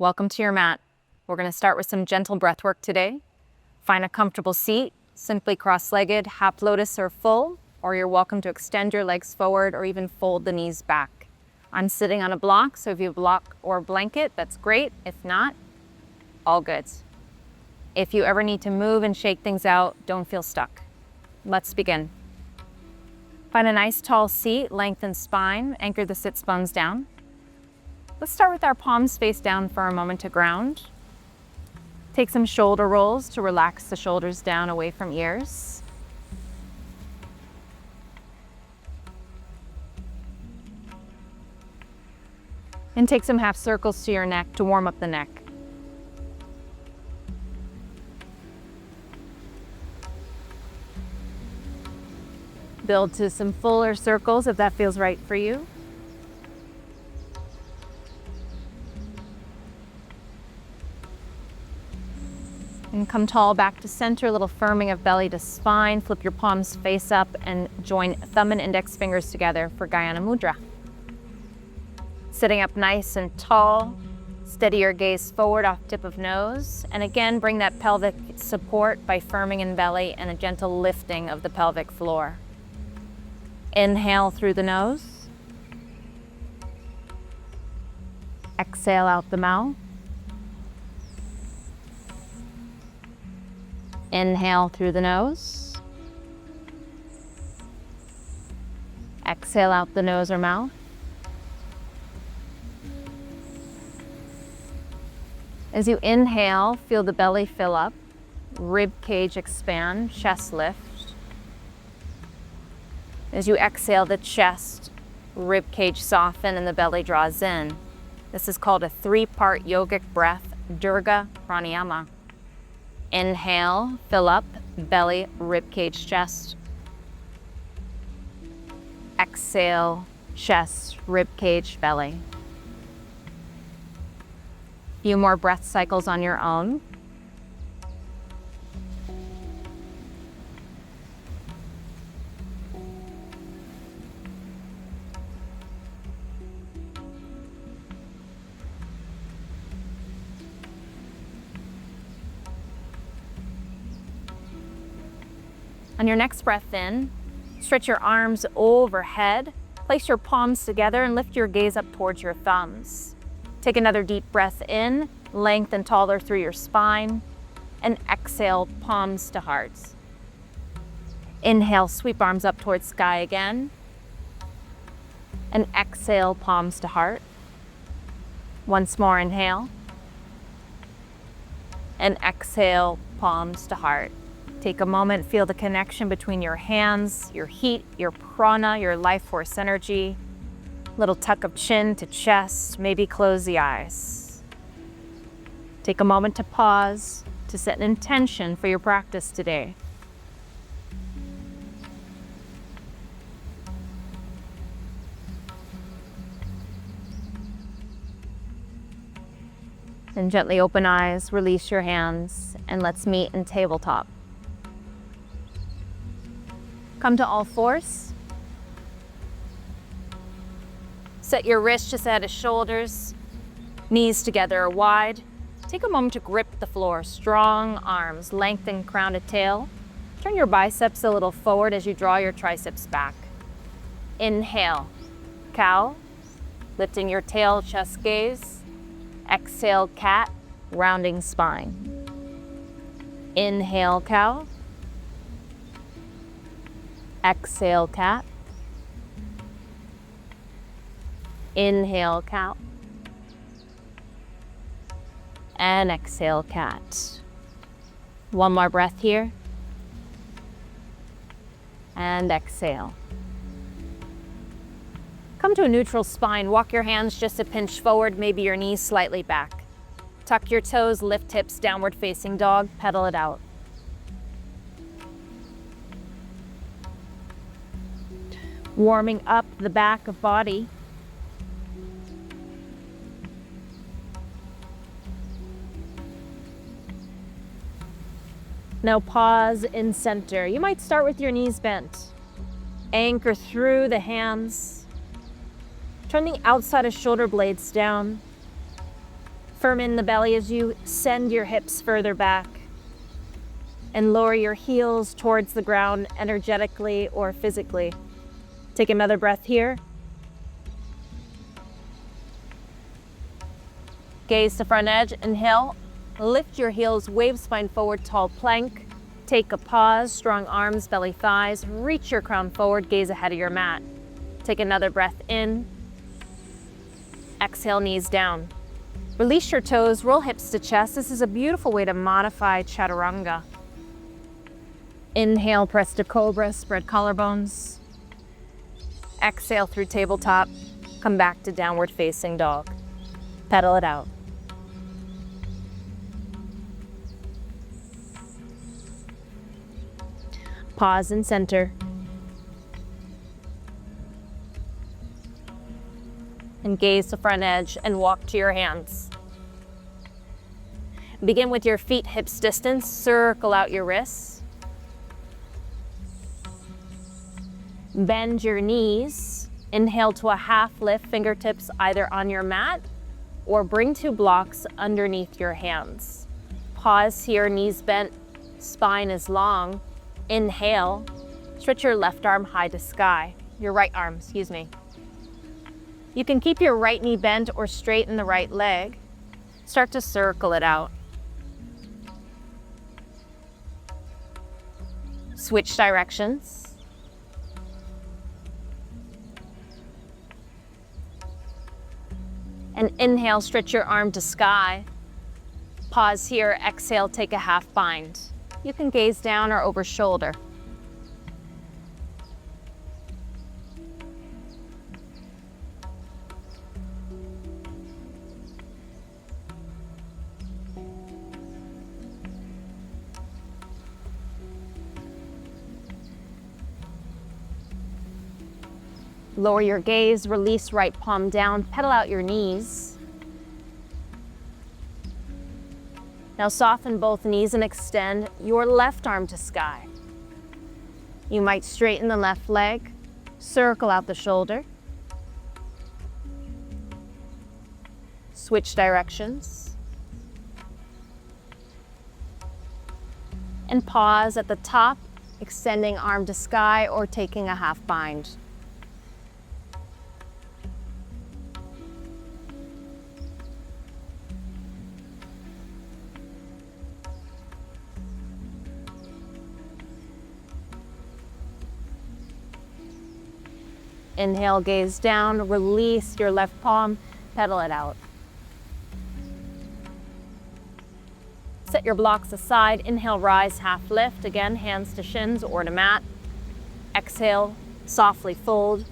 Welcome to your mat. We're going to start with some gentle breath work today. Find a comfortable seat, simply cross-legged, half lotus or full, or you're welcome to extend your legs forward or even fold the knees back. I'm sitting on a block, so if you have a block or a blanket, that's great. If not, all good. If you ever need to move and shake things out, don't feel stuck. Let's begin. Find a nice tall seat, lengthen spine, anchor the sits bones down. Let's start with our palms face down for a moment to ground. Take some shoulder rolls to relax the shoulders down away from ears. And take some half circles to your neck to warm up the neck. Build to some fuller circles if that feels right for you. And come tall back to center, a little firming of belly to spine. Flip your palms face up and join thumb and index fingers together for Gayana Mudra. Sitting up nice and tall, steady your gaze forward off tip of nose. And again, bring that pelvic support by firming in belly and a gentle lifting of the pelvic floor. Inhale through the nose. Exhale out the mouth. Inhale through the nose. Exhale out the nose or mouth. As you inhale, feel the belly fill up, rib cage expand, chest lift. As you exhale, the chest, rib cage soften, and the belly draws in. This is called a three-part yogic breath, Durga Pranayama. Inhale, fill up, belly, rib cage, chest. Exhale, chest, rib cage, belly. Few more breath cycles on your own. On your next breath in, stretch your arms overhead, place your palms together and lift your gaze up towards your thumbs. Take another deep breath in, lengthen taller through your spine, and exhale, palms to hearts. Inhale, sweep arms up towards sky again, and exhale, palms to heart. Once more, inhale, and exhale, palms to heart. Take a moment, feel the connection between your hands, your heat, your prana, your life force energy. Little tuck of chin to chest, maybe close the eyes. Take a moment to pause, to set an intention for your practice today. And gently open eyes, release your hands, and let's meet in tabletop. Come to all fours. Set your wrists just ahead of shoulders, knees together or wide. Take a moment to grip the floor, strong arms, lengthen crown to tail. Turn your biceps a little forward as you draw your triceps back. Inhale, cow, lifting your tail, chest gaze. Exhale, cat, rounding spine. Inhale, cow. Exhale, cat. Inhale, cow. And exhale, cat. One more breath here. And exhale. Come to a neutral spine. Walk your hands just a pinch forward, maybe your knees slightly back. Tuck your toes, lift hips, downward facing dog, pedal it out. Warming up the back of body. Now pause in center. You might start with your knees bent. Anchor through the hands. Turn the outside of shoulder blades down. Firm in the belly as you send your hips further back and lower your heels towards the ground energetically or physically. Take another breath here. Gaze to front edge, inhale. Lift your heels, wave spine forward, tall plank. Take a pause, strong arms, belly, thighs. Reach your crown forward, gaze ahead of your mat. Take another breath in. Exhale, knees down. Release your toes, roll hips to chest. This is a beautiful way to modify chaturanga. Inhale, press to cobra, spread collarbones. Exhale through tabletop, come back to downward facing dog. Pedal it out. Pause and center. And gaze to front edge and walk to your hands. Begin with your feet hips distance, circle out your wrists. Bend your knees. Inhale to a half lift, fingertips either on your mat or bring two blocks underneath your hands. Pause here, knees bent, spine is long. Inhale, stretch your left arm high to sky, your right arm, excuse me. You can keep your right knee bent or straighten the right leg. Start to circle it out. Switch directions. And inhale, stretch your arm to sky. Pause here, exhale, take a half bind. You can gaze down or over shoulder. Lower your gaze, release right palm down, pedal out your knees. Now soften both knees and extend your left arm to sky. You might straighten the left leg, circle out the shoulder. Switch directions. And pause at the top, extending arm to sky or taking a half bind. Inhale, gaze down, release your left palm, pedal it out. Set your blocks aside. Inhale, rise, half lift. Again, hands to shins or to mat. Exhale, softly fold.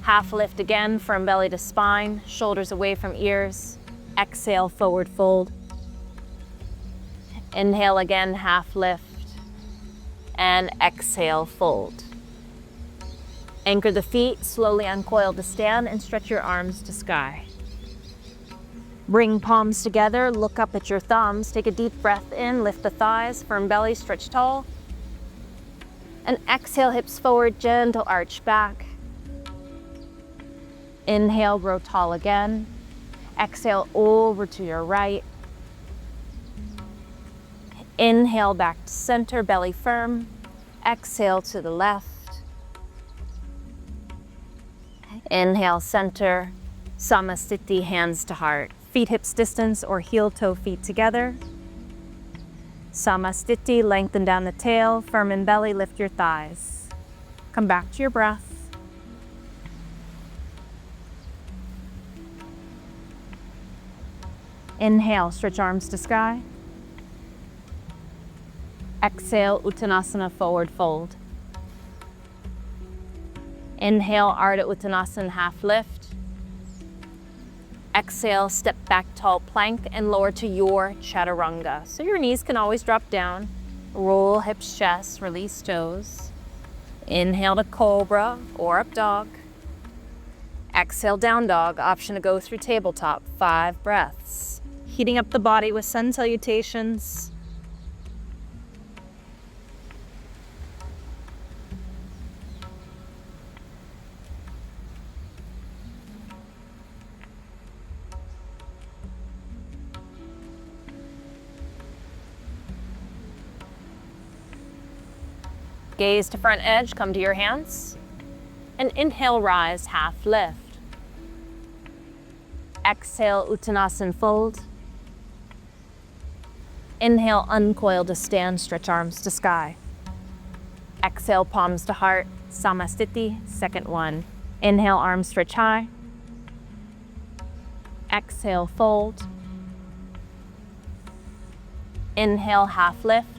Half lift again, firm belly to spine, shoulders away from ears. Exhale, forward fold. Inhale again, half lift. And exhale, fold. Anchor the feet, slowly uncoil to stand and stretch your arms to sky. Bring palms together, look up at your thumbs, take a deep breath in, lift the thighs, firm belly, stretch tall. And exhale, hips forward, gentle arch back. Inhale, grow tall again. Exhale, over to your right. Inhale, back to center, belly firm. Exhale to the left. Inhale, center, Samasthiti, hands to heart. Feet hips distance or heel toe feet together. Samasthiti, lengthen down the tail, firm in belly, lift your thighs. Come back to your breath. Inhale, stretch arms to sky. Exhale, Uttanasana, forward fold. Inhale, Ardha Uttanasana, half lift. Exhale, step back, tall plank, and lower to your chaturanga. So your knees can always drop down. Roll hips, chest, release toes. Inhale to cobra or up dog. Exhale, down dog. Option to go through tabletop. 5 breaths. Heating up the body with sun salutations. Gaze to front edge, come to your hands. And inhale, rise, half lift. Exhale, Uttanasana fold. Inhale, uncoil to stand, stretch arms to sky. Exhale, palms to heart, Samasthiti, second one. Inhale, arms stretch high. Exhale, fold. Inhale, half lift.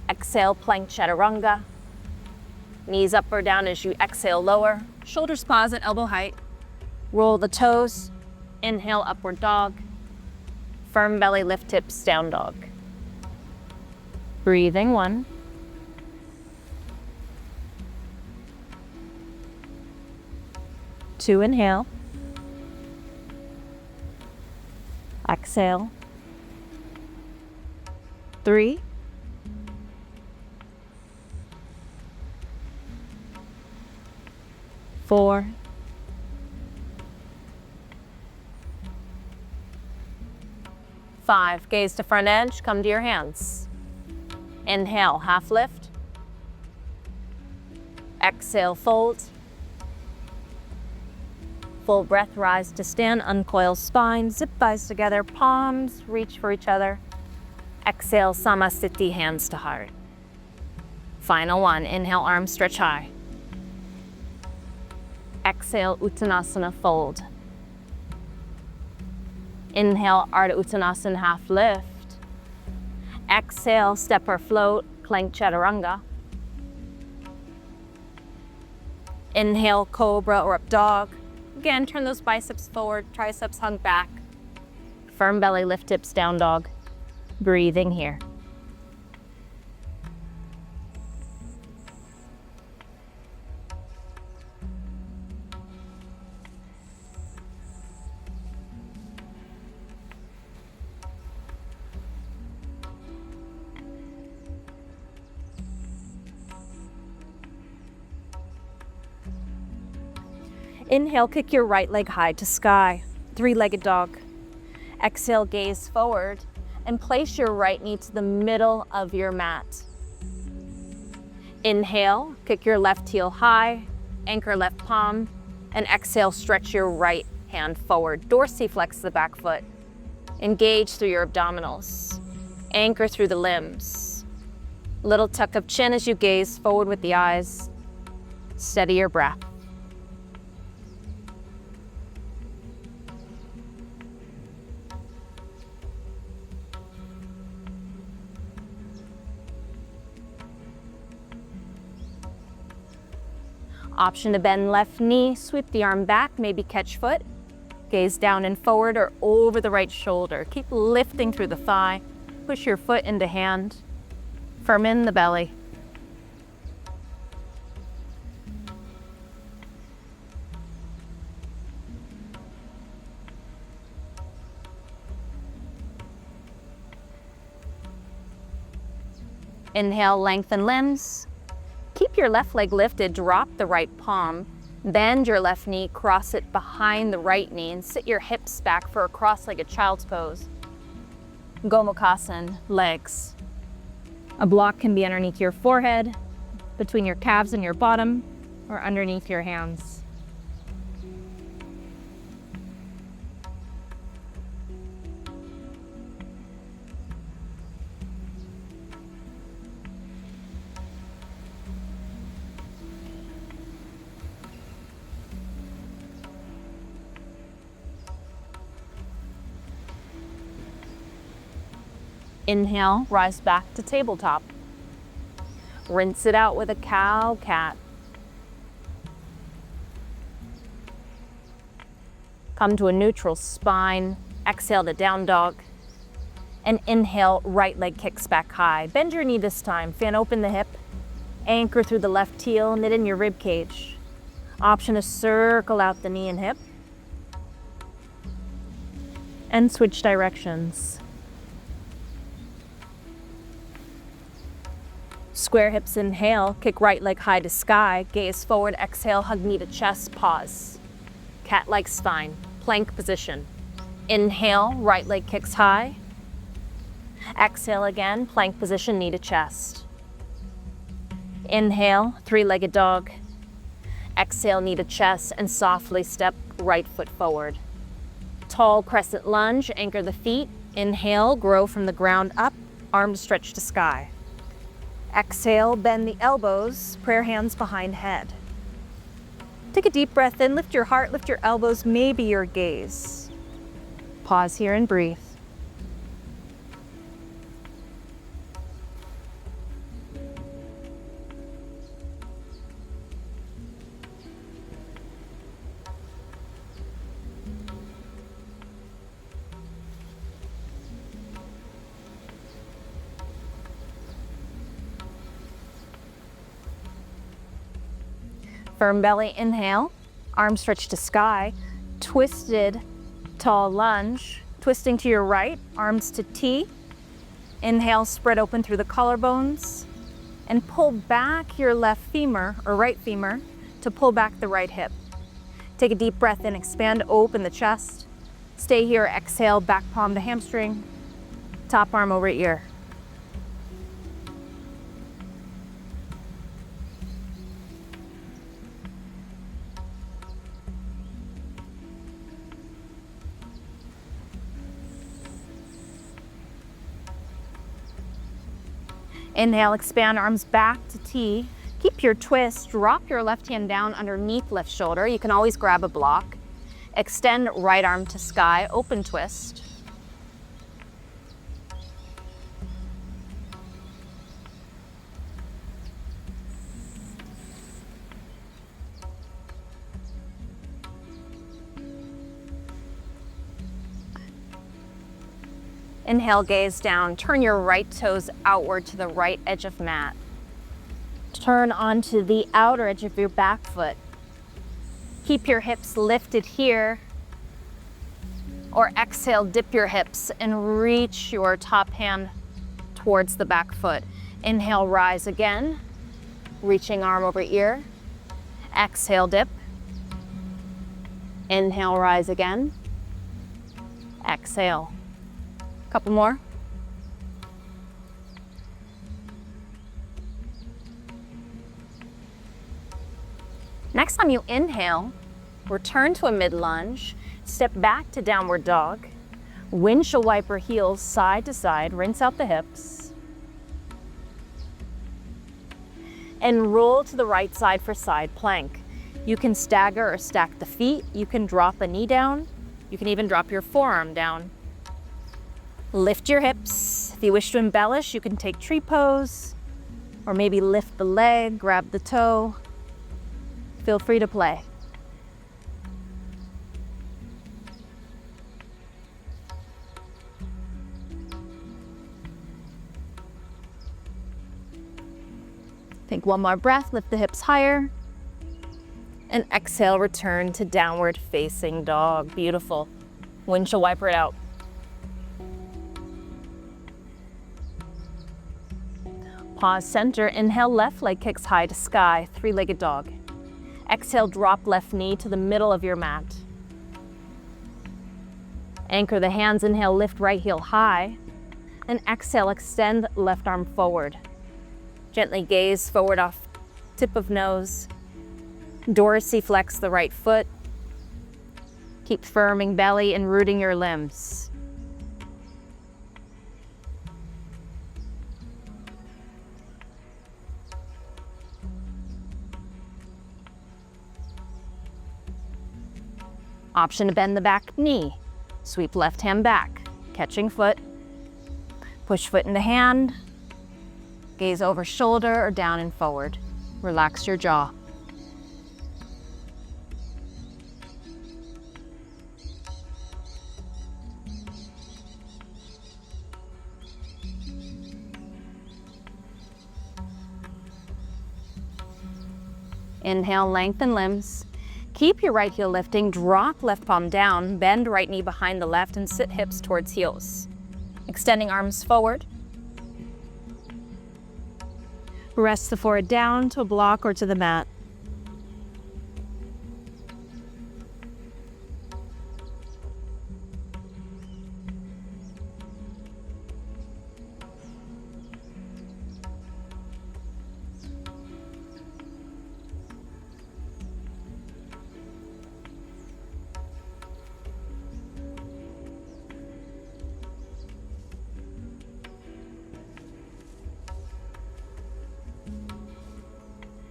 Exhale, plank chaturanga. Knees up or down as you exhale, lower. Shoulders pause at elbow height. Roll the toes. Inhale, upward dog. Firm belly, lift hips, down dog. Breathing, 1. 2, inhale. Exhale. 3. 4. 5. Gaze to front edge, come to your hands. Inhale, half lift. Exhale, fold. Full breath, rise to stand, uncoil spine, zip thighs together, palms reach for each other. Exhale, Samasthiti, hands to heart. Final one, inhale, arms stretch high. Exhale, Uttanasana, fold. Inhale, Ardha Uttanasana, half lift. Exhale, step or float, plank chaturanga. Inhale, cobra or up dog. Again, turn those biceps forward, triceps hung back. Firm belly, lift hips, down dog. Breathing here. Inhale, kick your right leg high to sky, 3-legged dog. Exhale, gaze forward and place your right knee to the middle of your mat. Inhale, kick your left heel high, anchor left palm, and exhale, stretch your right hand forward. Dorsiflex the back foot. Engage through your abdominals. Anchor through the limbs. Little tuck of chin as you gaze forward with the eyes. Steady your breath. Option to bend left knee, sweep the arm back, maybe catch foot. Gaze down and forward or over the right shoulder. Keep lifting through the thigh. Push your foot into hand. Firm in the belly. Inhale, lengthen limbs. Keep your left leg lifted, drop the right palm, bend your left knee, cross it behind the right knee, and sit your hips back for a cross-legged child's pose. Gomukhasana, legs. A block can be underneath your forehead, between your calves and your bottom, or underneath your hands. Inhale, rise back to tabletop. Rinse it out with a cow cat. Come to a neutral spine. Exhale to down dog. And inhale, right leg kicks back high. Bend your knee this time. Fan open the hip. Anchor through the left heel, knit in your rib cage. Option to circle out the knee and hip. And switch directions. Square hips, inhale, kick right leg high to sky, gaze forward, exhale, hug knee to chest, pause. Cat-like spine, plank position. Inhale, right leg kicks high. Exhale again, plank position, knee to chest. Inhale, three-legged dog. Exhale, knee to chest, and softly step right foot forward. Tall crescent lunge, anchor the feet. Inhale, grow from the ground up, arms stretch to sky. Exhale, bend the elbows, prayer hands behind head. Take a deep breath in, lift your heart, lift your elbows, maybe your gaze. Pause here and breathe. Firm belly, inhale, arms stretched to sky, twisted tall lunge, twisting to your right, arms to T. Inhale, spread open through the collarbones, and pull back your left femur, or right femur, to pull back the right hip. Take a deep breath in, expand, open the chest. Stay here, exhale, back palm to hamstring, top arm over ear. Inhale, expand, arms back to T. Keep your twist, drop your left hand down underneath left shoulder. You can always grab a block. Extend right arm to sky, open twist. Inhale, gaze down. Turn your right toes outward to the right edge of mat. Turn onto the outer edge of your back foot. Keep your hips lifted here. Or exhale, dip your hips and reach your top hand towards the back foot. Inhale, rise again. Reaching arm over ear. Exhale, dip. Inhale, rise again. Exhale. Couple more. Next time you inhale, return to a mid-lunge, step back to downward dog, windshield wiper heels side to side, rinse out the hips, and roll to the right side for side plank. You can stagger or stack the feet, you can drop a knee down, you can even drop your forearm down. Lift your hips. If you wish to embellish, you can take tree pose, or maybe lift the leg, grab the toe. Feel free to play. Take one more breath, lift the hips higher, and exhale, return to downward facing dog. Beautiful. Windshield wiper it out. Pause, center, inhale, left leg kicks high to sky, three-legged dog. Exhale, drop left knee to the middle of your mat. Anchor the hands, inhale, lift right heel high. And exhale, extend left arm forward. Gently gaze forward off tip of nose. Dorsiflex the right foot. Keep firming belly and rooting your limbs. Option to bend the back knee. Sweep left hand back, catching foot. Push foot into hand. Gaze over shoulder or down and forward. Relax your jaw. Inhale, lengthen limbs. Keep your right heel lifting, drop left palm down, bend right knee behind the left and sit hips towards heels. Extending arms forward. Rest the forehead down to a block or to the mat.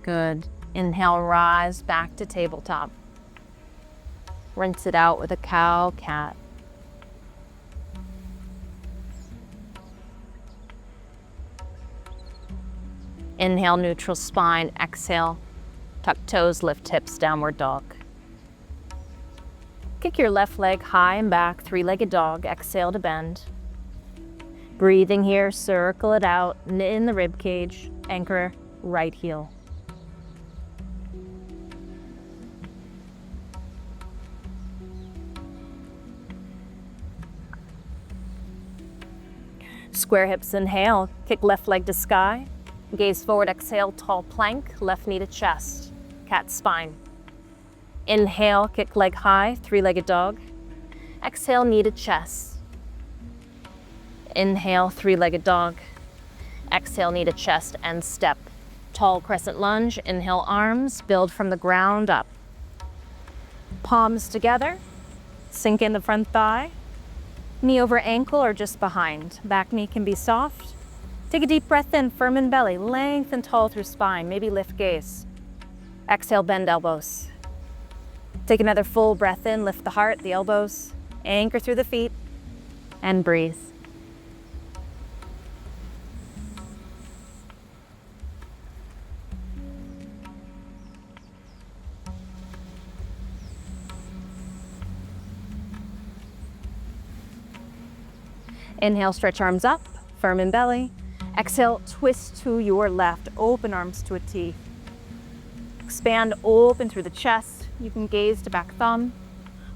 Good. Inhale, rise back to tabletop. Rinse it out with a cow cat. Inhale, neutral spine. Exhale, tuck toes, lift hips, downward dog. Kick your left leg high and back, three-legged dog. Exhale to bend. Breathing here, circle it out, knit in the rib cage, anchor right heel. Square hips, inhale, kick left leg to sky. Gaze forward, exhale, tall plank, left knee to chest, cat spine. Inhale, kick leg high, three-legged dog. Exhale, knee to chest. Inhale, three-legged dog. Exhale, knee to chest and step. Tall crescent lunge, inhale arms, build from the ground up. Palms together, sink in the front thigh. Knee over ankle or just behind. Back knee can be soft. Take a deep breath in, firm in belly, lengthen tall through spine, maybe lift gaze. Exhale, bend elbows. Take another full breath in, lift the heart, the elbows, anchor through the feet, and breathe. Inhale, stretch arms up, firm in belly. Exhale, twist to your left, open arms to a T. Expand open through the chest. You can gaze to back thumb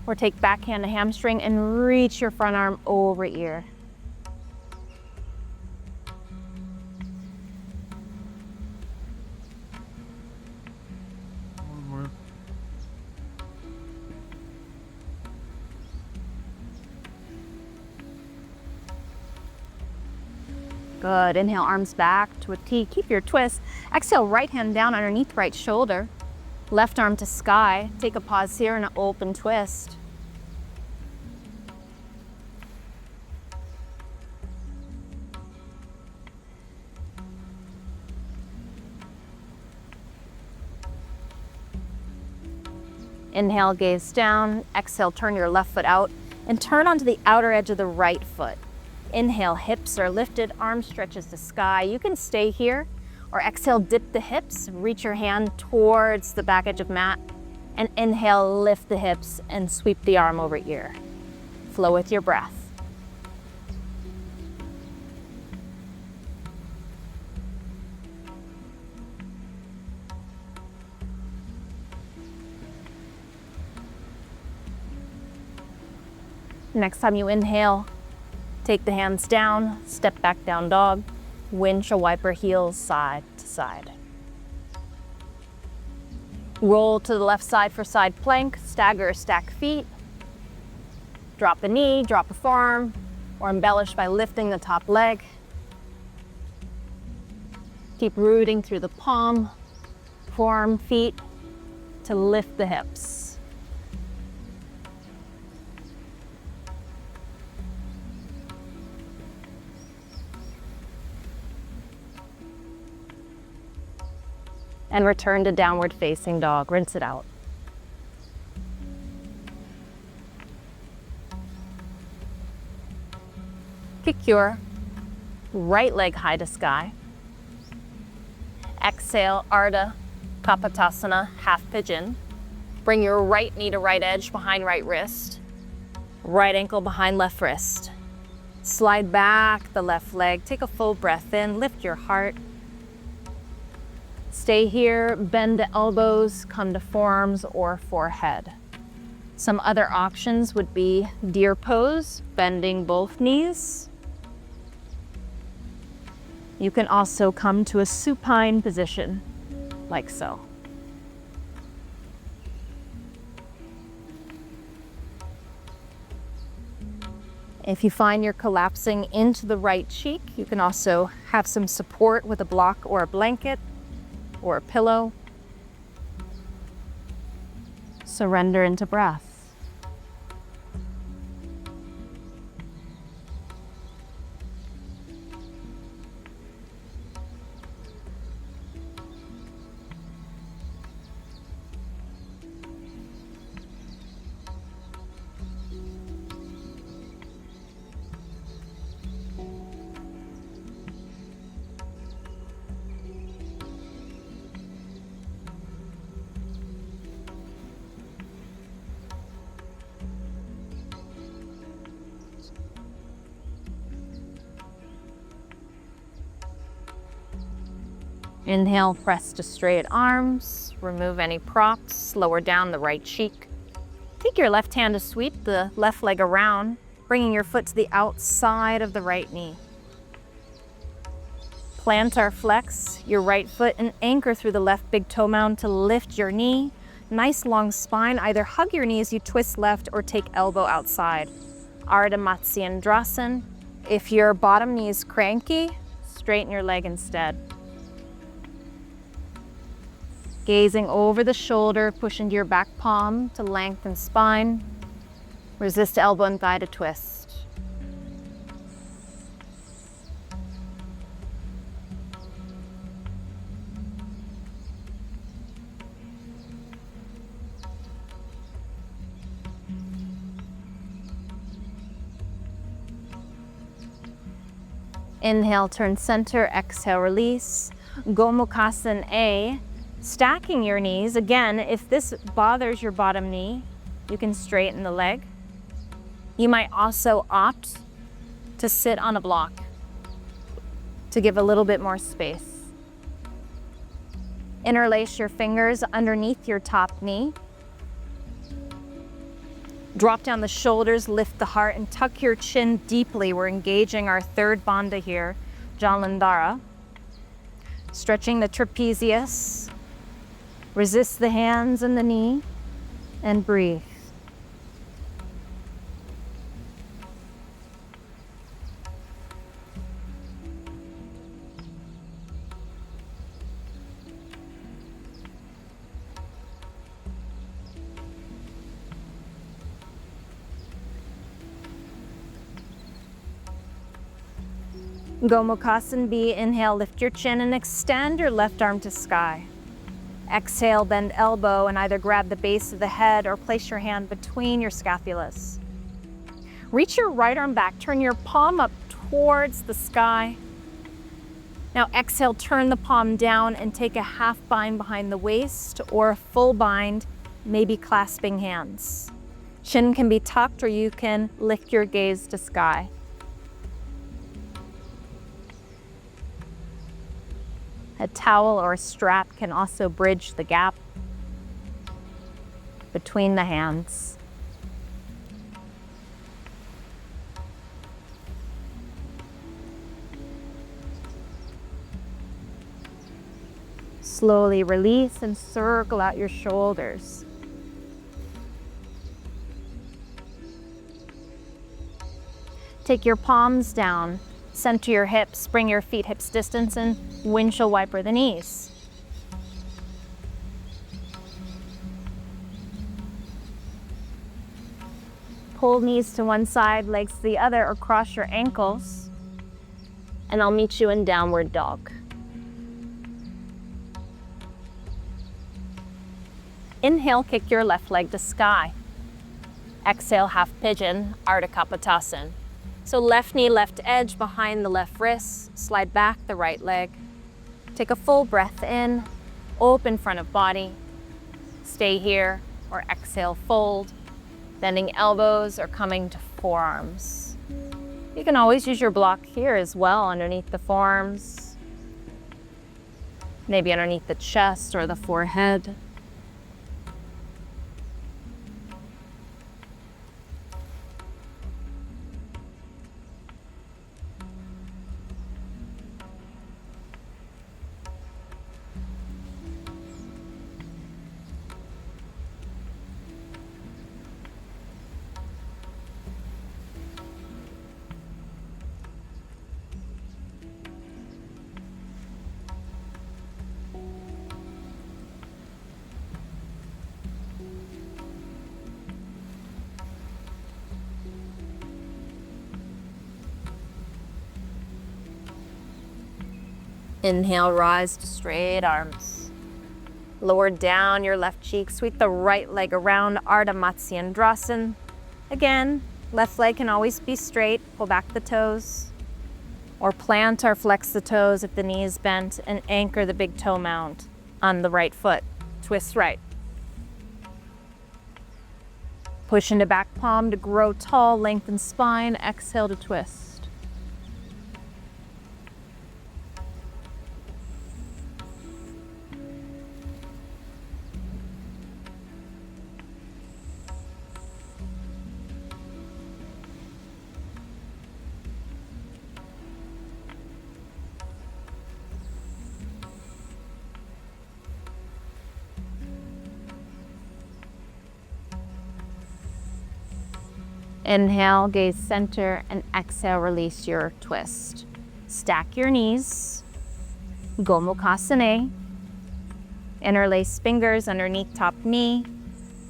or take backhand to hamstring and reach your front arm over ear. Good. Inhale, arms back to a T. Keep your twist. Exhale, right hand down underneath right shoulder. Left arm to sky. Take a pause here and an open twist. Inhale, gaze down. Exhale, turn your left foot out and turn onto the outer edge of the right foot. Inhale, hips are lifted, arm stretches to sky. You can stay here or exhale, dip the hips, reach your hand towards the back edge of mat, and inhale, lift the hips and sweep the arm over ear. Flow with your breath. Next time you inhale, take the hands down, step back down dog, windshield wiper heels side to side. Roll to the left side for side plank, stagger or stack feet. Drop the knee, drop the forearm, or embellish by lifting the top leg. Keep rooting through the palm, forearm, feet to lift the hips. And return to downward facing dog. Rinse it out. Kick your right leg high to sky. Exhale, Ardha Kapotasana, half pigeon. Bring your right knee to right edge behind right wrist. Right ankle behind left wrist. Slide back the left leg. Take a full breath in. Lift your heart. Stay here, bend the elbows, come to forearms or forehead. Some other options would be deer pose, bending both knees. You can also come to a supine position, like so. If you find you're collapsing into the right cheek, you can also have some support with a block or a blanket or a pillow. Surrender into breath. Inhale, press to straight arms. Remove any props. Lower down the right cheek. Take your left hand to sweep the left leg around, bringing your foot to the outside of the right knee. Plantar flex your right foot and anchor through the left big toe mound to lift your knee. Nice long spine. Either hug your knee as you twist left or take elbow outside. Ardha Matsyendrasana. If your bottom knee is cranky, straighten your leg instead. Gazing over the shoulder, push into your back palm to lengthen spine. Resist elbow and thigh to twist. Inhale, turn center, exhale, release. Gomukhasana A, stacking your knees. Again, if this bothers your bottom knee, you can straighten the leg. You might also opt to sit on a block to give a little bit more space. Interlace your fingers underneath your top knee. Drop down the shoulders, lift the heart, and tuck your chin deeply. We're engaging our third bandha here, Jalandhara. Stretching the trapezius. Resist the hands and the knee, and breathe. Gomukhasana B, inhale, lift your chin and extend your left arm to sky. Exhale, bend elbow and either grab the base of the head or place your hand between your scapulas. Reach your right arm back, turn your palm up towards the sky. Now exhale, turn the palm down and take a half bind behind the waist or a full bind, maybe clasping hands. Chin can be tucked or you can lift your gaze to sky. A towel or a strap can also bridge the gap between the hands. Slowly release and circle out your shoulders. Take your palms down. Center your hips, bring your feet hips distance, and windshield wiper the knees. Pull knees to one side, legs to the other, or cross your ankles. And I'll meet you in downward dog. Inhale, kick your left leg to sky. Exhale, half pigeon, Ardha Kapotasana. So left knee, left edge behind the left wrist, slide back the right leg. Take a full breath in, open front of body. Stay here or exhale, fold, bending elbows or coming to forearms. You can always use your block here as well, underneath the forearms, maybe underneath the chest or the forehead. Inhale, rise to straight arms. Lower down your left cheek, sweep the right leg around, Ardha Matsyendrasana. Again, left leg can always be straight, pull back the toes, or plant or flex the toes if the knee is bent, and anchor the big toe mound on the right foot. Twist right. Push into back palm to grow tall, lengthen spine, exhale to twist. Inhale, gaze center, and exhale, release your twist. Stack your knees, Gomukhasana. Interlace fingers underneath top knee.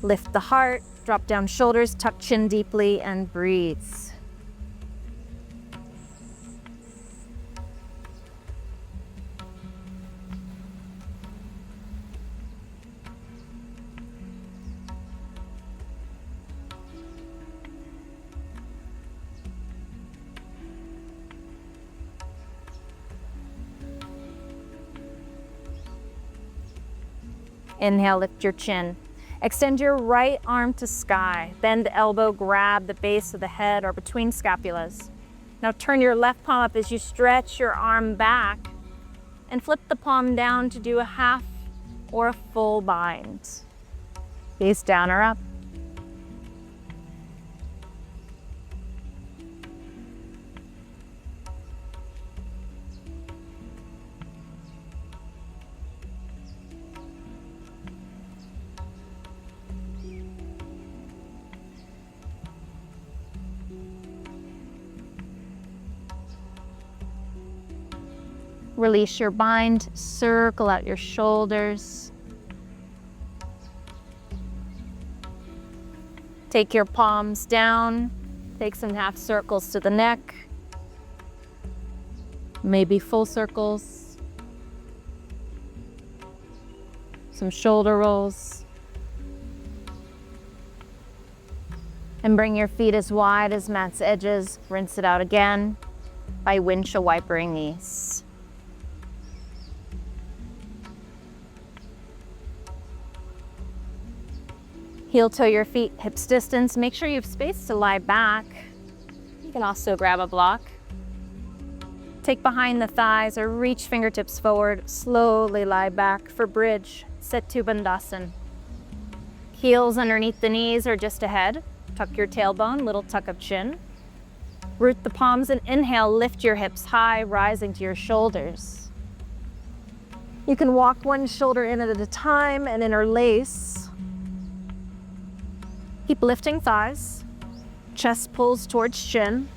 Lift the heart, drop down shoulders, tuck chin deeply, and breathe. Inhale, lift your chin. Extend your right arm to sky. Bend the elbow, grab the base of the head or between scapulas. Now turn your left palm up as you stretch your arm back and flip the palm down to do a half or a full bind. Face down or up. Release your bind, circle out your shoulders. Take your palms down, take some half circles to the neck, maybe full circles, some shoulder rolls. And bring your feet as wide as mat's edges. Rinse it out again by windshield wipering these. Heel toe your feet hips distance. Make sure you have space to lie back. You can also grab a block. Take behind the thighs or reach fingertips forward. Slowly lie back for bridge, Setu Bandhasan. Heels underneath the knees or just ahead. Tuck your tailbone, little tuck of chin. Root the palms and inhale, lift your hips high, rising to your shoulders. You can walk one shoulder in at a time and interlace. Keep lifting thighs. Chest pulls towards chin.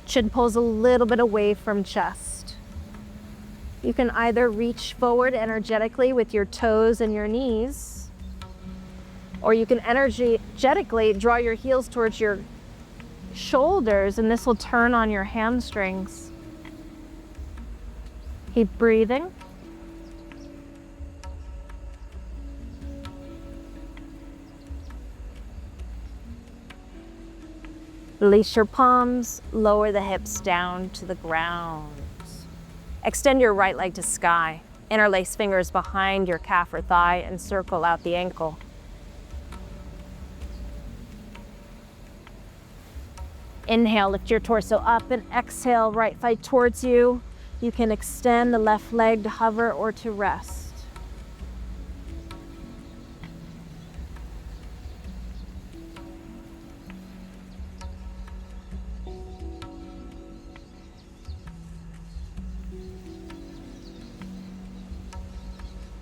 Chin pulls a little bit away from chest. You can either reach forward energetically with your toes and your knees, or you can energetically draw your heels towards your shoulders, and this will turn on your hamstrings. Keep breathing. Release your palms, lower the hips down to the ground. Extend your right leg to sky. Interlace fingers behind your calf or thigh and circle out the ankle. Inhale, lift your torso up, and exhale, right thigh towards you. You can extend the left leg to hover or to rest.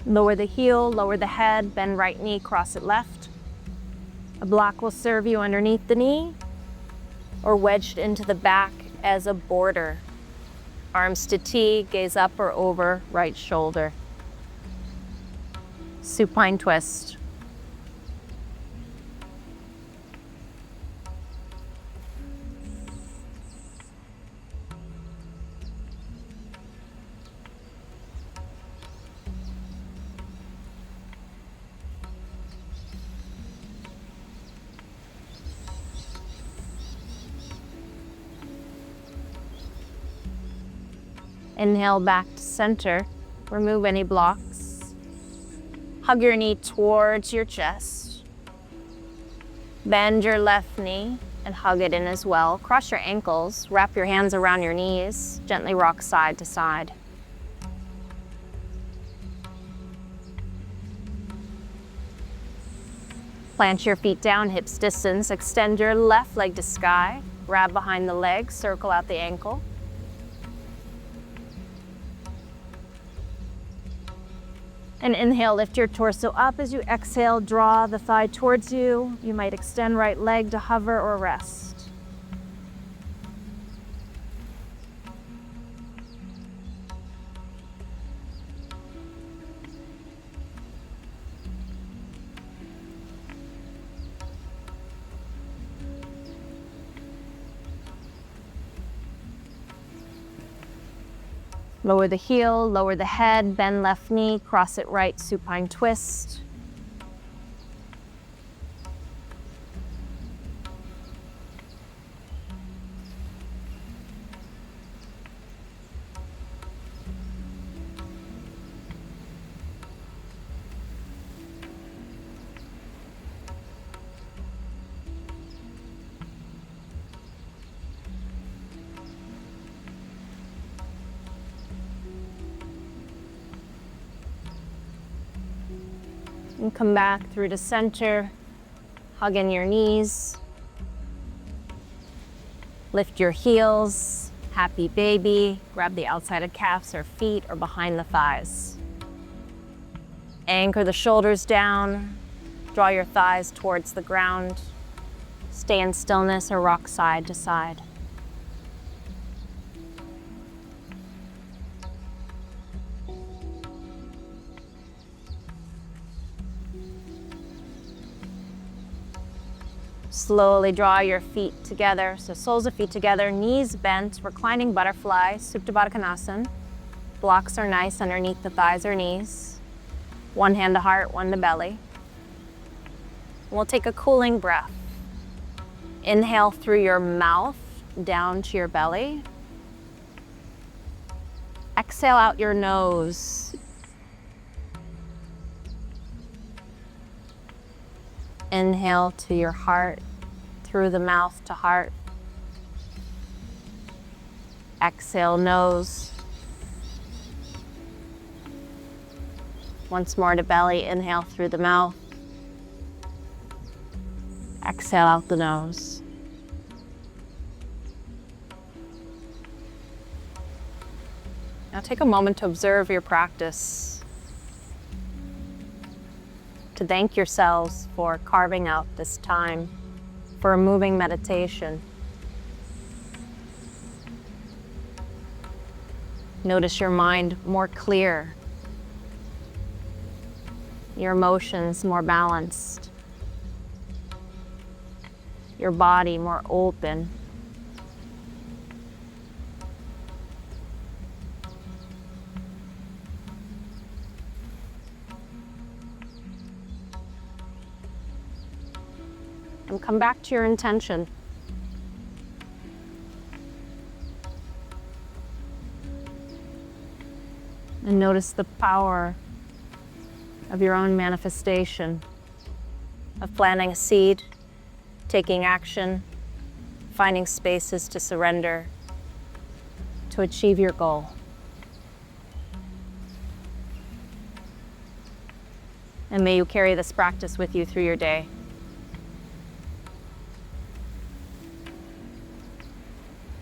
Lower the heel, lower the head, bend right knee, cross it left. A block will serve you underneath the knee or wedged into the back as a border. Arms to T, gaze up or over right shoulder. Supine twist. Inhale back to center. Remove any blocks. Hug your knee towards your chest. Bend your left knee and hug it in as well. Cross your ankles. Wrap your hands around your knees. Gently rock side to side. Plant your feet down, hips distance. Extend your left leg to sky. Grab behind the leg, circle out the ankle. And inhale, lift your torso up. As you exhale, draw the thigh towards you. You might extend right leg to hover or rest. Lower the heel, lower the head, bend left knee, cross it right, supine twist. And come back through to center, hug in your knees. Lift your heels, happy baby. Grab the outside of calves or feet or behind the thighs. Anchor the shoulders down. Draw your thighs towards the ground. Stay in stillness or rock side to side. Slowly draw your feet together, so soles of feet together, knees bent, reclining butterfly, Supta Baddha Konasana. Blocks are nice underneath the thighs or knees. One hand to heart, one to belly. And we'll take a cooling breath. Inhale through your mouth, down to your belly. Exhale out your nose. Inhale to your heart, through the mouth to heart. Exhale, nose. Once more to belly, inhale through the mouth. Exhale out the nose. Now take a moment to observe your practice. To thank yourselves for carving out this time for a moving meditation. Notice your mind more clear, your emotions more balanced, your body more open. And come back to your intention. And notice the power of your own manifestation, of planting a seed, taking action, finding spaces to surrender, to achieve your goal. And may you carry this practice with you through your day.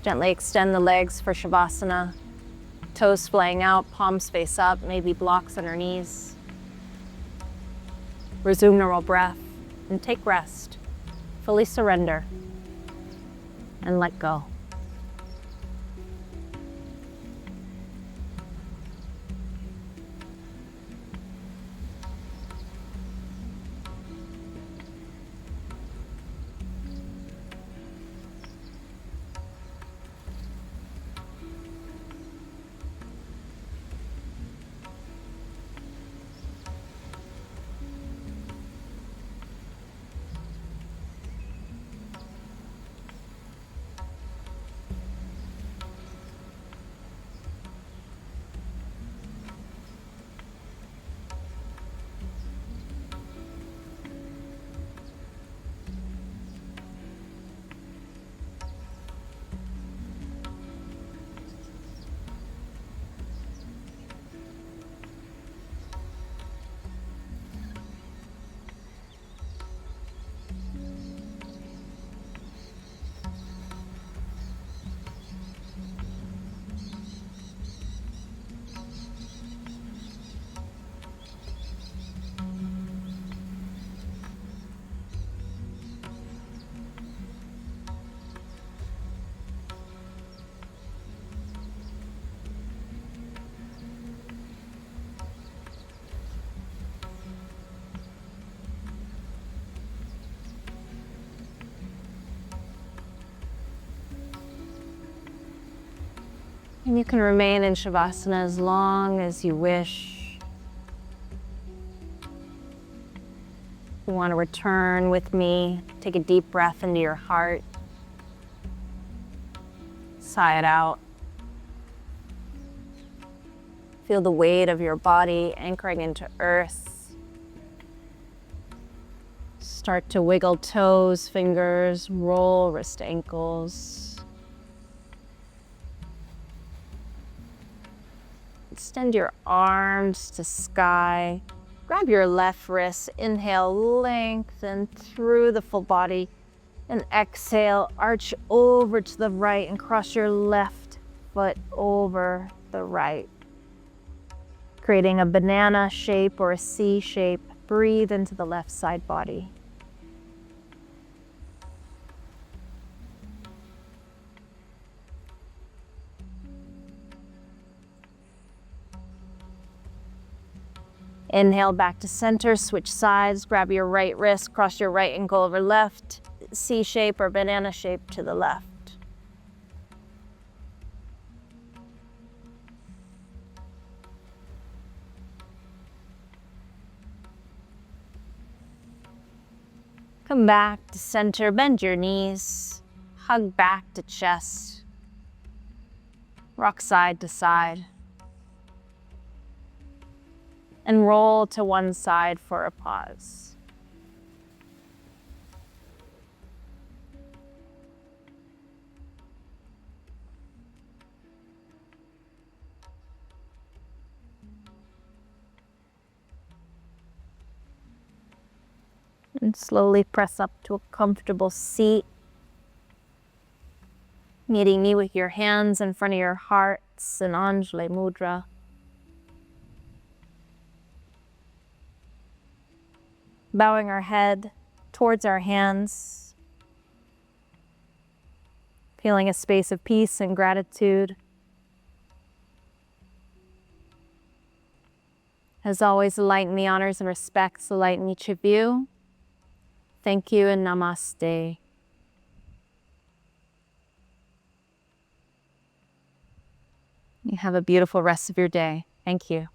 Gently extend the legs for Shavasana. Toes splaying out, palms face up, maybe blocks on your knees. Resume normal breath and take rest. Fully surrender and let go. And you can remain in Shavasana as long as you wish. If you want to return with me, take a deep breath into your heart. Sigh it out. Feel the weight of your body anchoring into earth. Start to wiggle toes, fingers, roll wrist ankles. Extend your arms to sky. Grab your left wrist. Inhale, lengthen through the full body. And exhale, arch over to the right and cross your left foot over the right. Creating a banana shape or a C shape. Breathe into the left side body. Inhale back to center, switch sides, grab your right wrist, cross your right ankle over left, C shape or banana shape to the left. Come back to center, bend your knees, hug back to chest, rock side to side. And roll to one side for a pause. And slowly press up to a comfortable seat, meeting me with your hands in front of your hearts in Anjali Mudra. Bowing our head towards our hands, feeling a space of peace and gratitude. As always, the light and the honors and respects the light in each of you. Thank you and namaste. You have a beautiful rest of your day. Thank you.